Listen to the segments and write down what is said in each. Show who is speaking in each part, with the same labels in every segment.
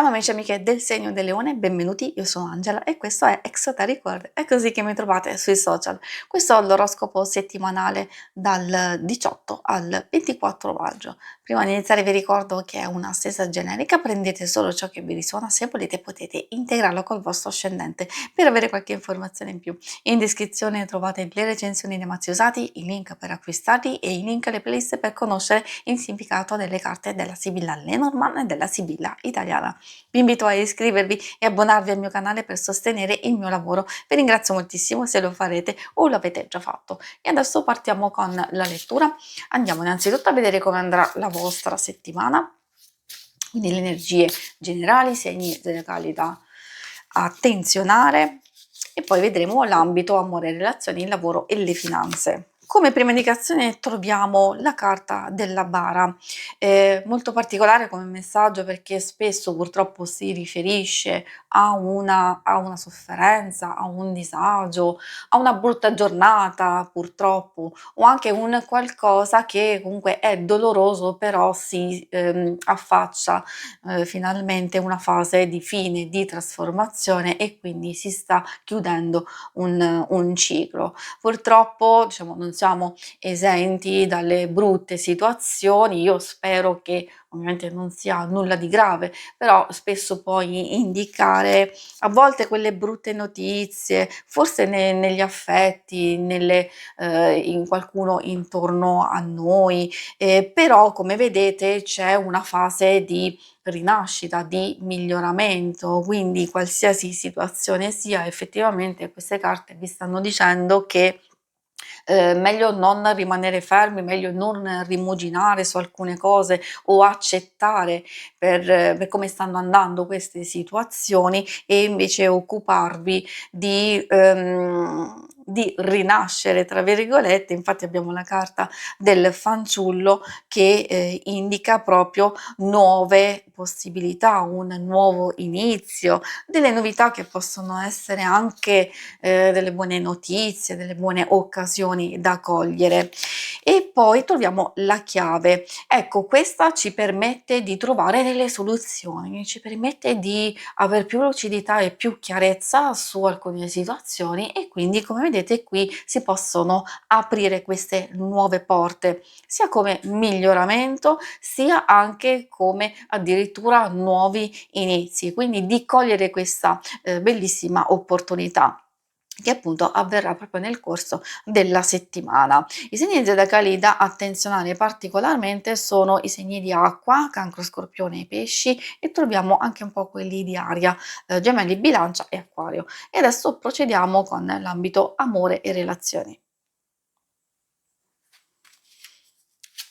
Speaker 1: Ciao amici e amiche del segno del leone, benvenuti, io sono Angela e questo è Exoteric World, è così che mi trovate sui social. Questo è l'oroscopo settimanale dal 18 al 24 maggio. Prima di iniziare vi ricordo che è una stessa generica, prendete solo ciò che vi risuona, se volete potete integrarlo col vostro ascendente per avere qualche informazione in più. In descrizione trovate le recensioni dei mazzi usati, i link per acquistarli e i link alle playlist per conoscere il significato delle carte della Sibilla Lenormand e della Sibilla italiana. Vi invito a iscrivervi e abbonarvi al mio canale per sostenere il mio lavoro. Vi ringrazio moltissimo se lo farete o lo avete già fatto. E adesso partiamo con la lettura. Andiamo innanzitutto a vedere come andrà la vostra settimana, quindi le energie generali, segni zodiacali da attenzionare e poi vedremo l'ambito amore, relazioni, il lavoro e le finanze. Come prima indicazione troviamo la carta della bara, molto particolare come messaggio perché spesso purtroppo si riferisce a una sofferenza, a un disagio, a una brutta giornata purtroppo, o anche un qualcosa che comunque è doloroso però si affaccia finalmente una fase di fine, di trasformazione e quindi si sta chiudendo un ciclo. Purtroppo diciamo non siamo esenti dalle brutte situazioni, io spero che ovviamente non sia nulla di grave, però spesso puoi indicare a volte quelle brutte notizie, forse negli affetti, in qualcuno intorno a noi, però come vedete c'è una fase di rinascita, di miglioramento, quindi qualsiasi situazione sia, effettivamente queste carte vi stanno dicendo che meglio non rimanere fermi, meglio non rimuginare su alcune cose o accettare per come stanno andando queste situazioni e invece occuparvi di rinascere, tra virgolette. Infatti abbiamo la carta del fanciullo che indica proprio nuove possibilità, un nuovo inizio, delle novità che possono essere anche delle buone notizie, delle buone occasioni da cogliere. E poi troviamo la chiave. Ecco, questa ci permette di trovare delle soluzioni, ci permette di aver più lucidità e più chiarezza su alcune situazioni e quindi come vedete qui si possono aprire queste nuove porte, sia come miglioramento, sia anche come addirittura nuovi inizi, quindi di cogliere questa bellissima opportunità che appunto avverrà proprio nel corso della settimana. I segni zodiacali da attenzionare particolarmente sono i segni di acqua, cancro, scorpione e pesci, e troviamo anche un po' quelli di aria, gemelli, bilancia e acquario. E adesso procediamo con l'ambito amore e relazioni.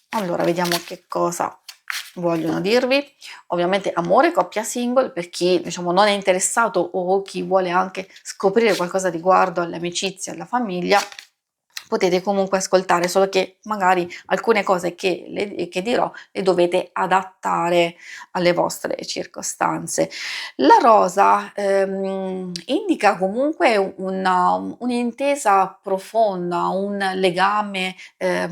Speaker 1: Allora, vediamo che cosa vogliono dirvi. Ovviamente amore, coppia single per chi diciamo non è interessato o chi vuole anche scoprire qualcosa riguardo alle amicizie, alla famiglia. Potete comunque ascoltare, solo che magari alcune cose che dirò le dovete adattare alle vostre circostanze. La rosa indica comunque un'intesa profonda, un legame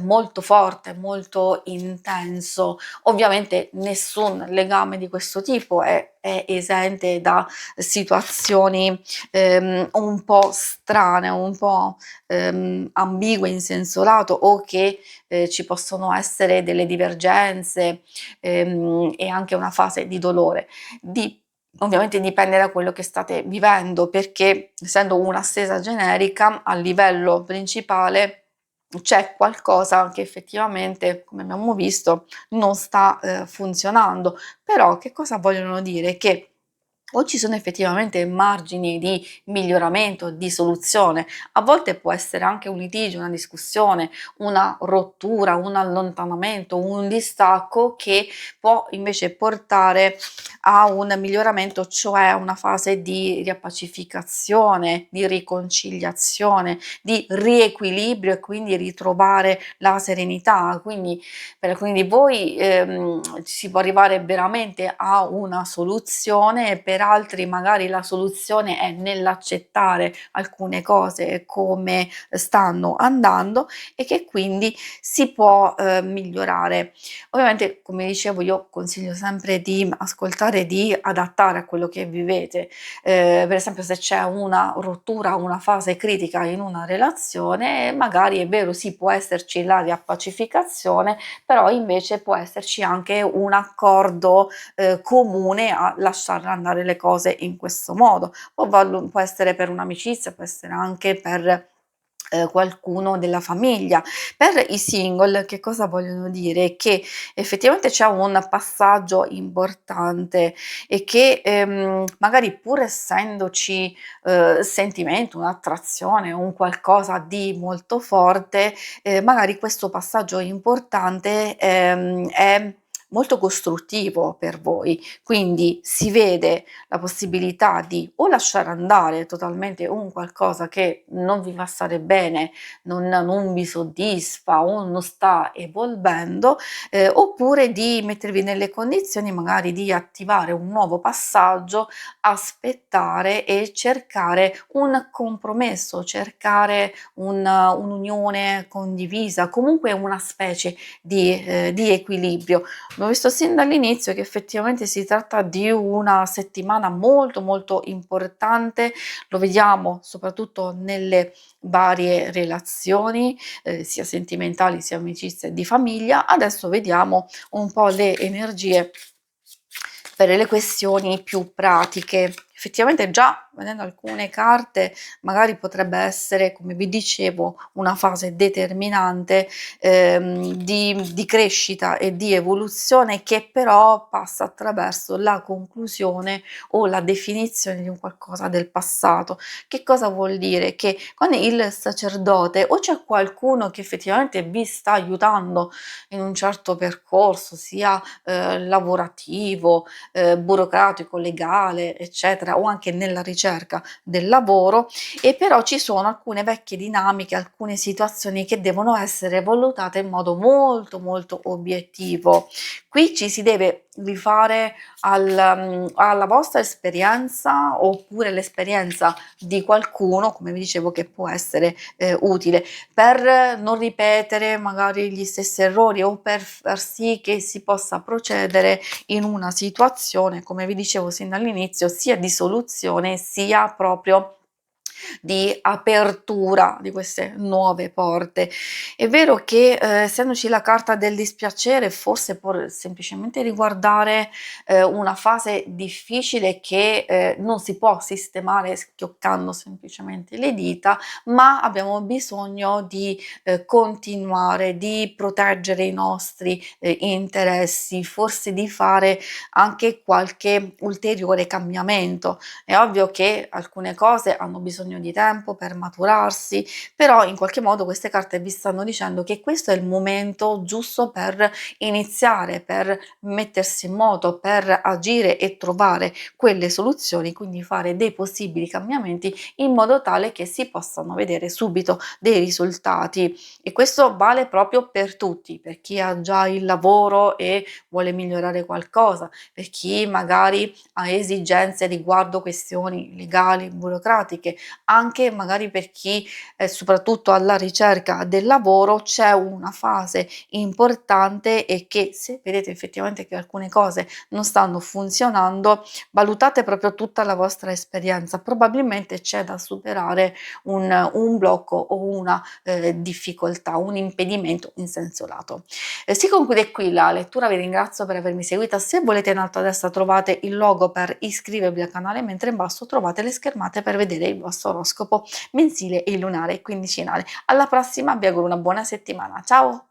Speaker 1: molto forte, molto intenso. Ovviamente nessun legame di questo tipo è esente da situazioni un po' strane, un po' ambigue in senso lato o che ci possono essere delle divergenze e anche una fase di dolore. Ovviamente dipende da quello che state vivendo, perché essendo una stesa generica a livello principale c'è qualcosa che effettivamente, come abbiamo visto, non sta funzionando. Però che cosa vogliono dire? Che o ci sono effettivamente margini di miglioramento, di soluzione, a volte può essere anche un litigio, una discussione, una rottura, un allontanamento, un distacco che può invece portare a un miglioramento, cioè a una fase di riappacificazione, di riconciliazione, di riequilibrio e quindi ritrovare la serenità. Quindi per alcuni di voi si può arrivare veramente a una soluzione per per altri magari la soluzione è nell'accettare alcune cose come stanno andando e che quindi si può migliorare. Ovviamente, come dicevo, io consiglio sempre di ascoltare, di adattare a quello che vivete. Per esempio, se c'è una rottura, una fase critica in una relazione, magari è vero, sì, può esserci la riappacificazione, però invece può esserci anche un accordo comune a lasciare andare le cose in questo modo. Può essere per un'amicizia, può essere anche per qualcuno della famiglia. Per i single che cosa vogliono dire? Che effettivamente c'è un passaggio importante e che, magari pur essendoci, sentimento, un'attrazione, un qualcosa di molto forte, magari questo passaggio importante, è molto costruttivo per voi. Quindi si vede la possibilità di o lasciare andare totalmente un qualcosa che non vi fa stare bene, non vi soddisfa o non sta evolvendo, oppure di mettervi nelle condizioni magari di attivare un nuovo passaggio, aspettare e cercare un compromesso, cercare un'unione condivisa, comunque una specie di equilibrio. Abbiamo visto sin dall'inizio che effettivamente si tratta di una settimana molto, molto importante, lo vediamo soprattutto nelle varie relazioni, sia sentimentali, sia amicizie e di famiglia. Adesso vediamo un po' le energie per le questioni più pratiche. Effettivamente già vedendo alcune carte magari potrebbe essere, come vi dicevo, una fase determinante di crescita e di evoluzione che però passa attraverso la conclusione o la definizione di un qualcosa del passato. Che cosa vuol dire? Che con il sacerdote o c'è qualcuno che effettivamente vi sta aiutando in un certo percorso, sia lavorativo, burocratico, legale, eccetera, o anche nella ricerca del lavoro, e però ci sono alcune vecchie dinamiche, alcune situazioni che devono essere valutate in modo molto molto obiettivo. Qui ci si deve rifare alla vostra esperienza oppure l'esperienza di qualcuno, come vi dicevo, che può essere utile per non ripetere magari gli stessi errori o per far sì che si possa procedere in una situazione, come vi dicevo sin dall'inizio, sia di soluzione sia proprio di apertura di queste nuove porte. È vero che, essendoci la carta del dispiacere, forse può semplicemente riguardare, una fase difficile che, non si può sistemare schioccando semplicemente le dita, ma abbiamo bisogno di, continuare, di proteggere i nostri, interessi, forse di fare anche qualche ulteriore cambiamento. È ovvio che alcune cose hanno bisogno di tempo per maturarsi, però in qualche modo queste carte vi stanno dicendo che questo è il momento giusto per iniziare, per mettersi in moto, per agire e trovare quelle soluzioni, quindi fare dei possibili cambiamenti in modo tale che si possano vedere subito dei risultati. E questo vale proprio per tutti, per chi ha già il lavoro e vuole migliorare qualcosa, per chi magari ha esigenze riguardo questioni legali, burocratiche, anche magari per chi è soprattutto alla ricerca del lavoro. C'è una fase importante e che se vedete effettivamente che alcune cose non stanno funzionando, valutate proprio tutta la vostra esperienza. Probabilmente c'è da superare un blocco o una difficoltà, un impedimento in senso lato. Si conclude qui la lettura, vi ringrazio per avermi seguita. Se volete in alto a destra trovate il logo per iscrivervi al canale, mentre in basso trovate le schermate per vedere il vostro oroscopo mensile e lunare quindicinale. Alla prossima, vi auguro una buona settimana. Ciao!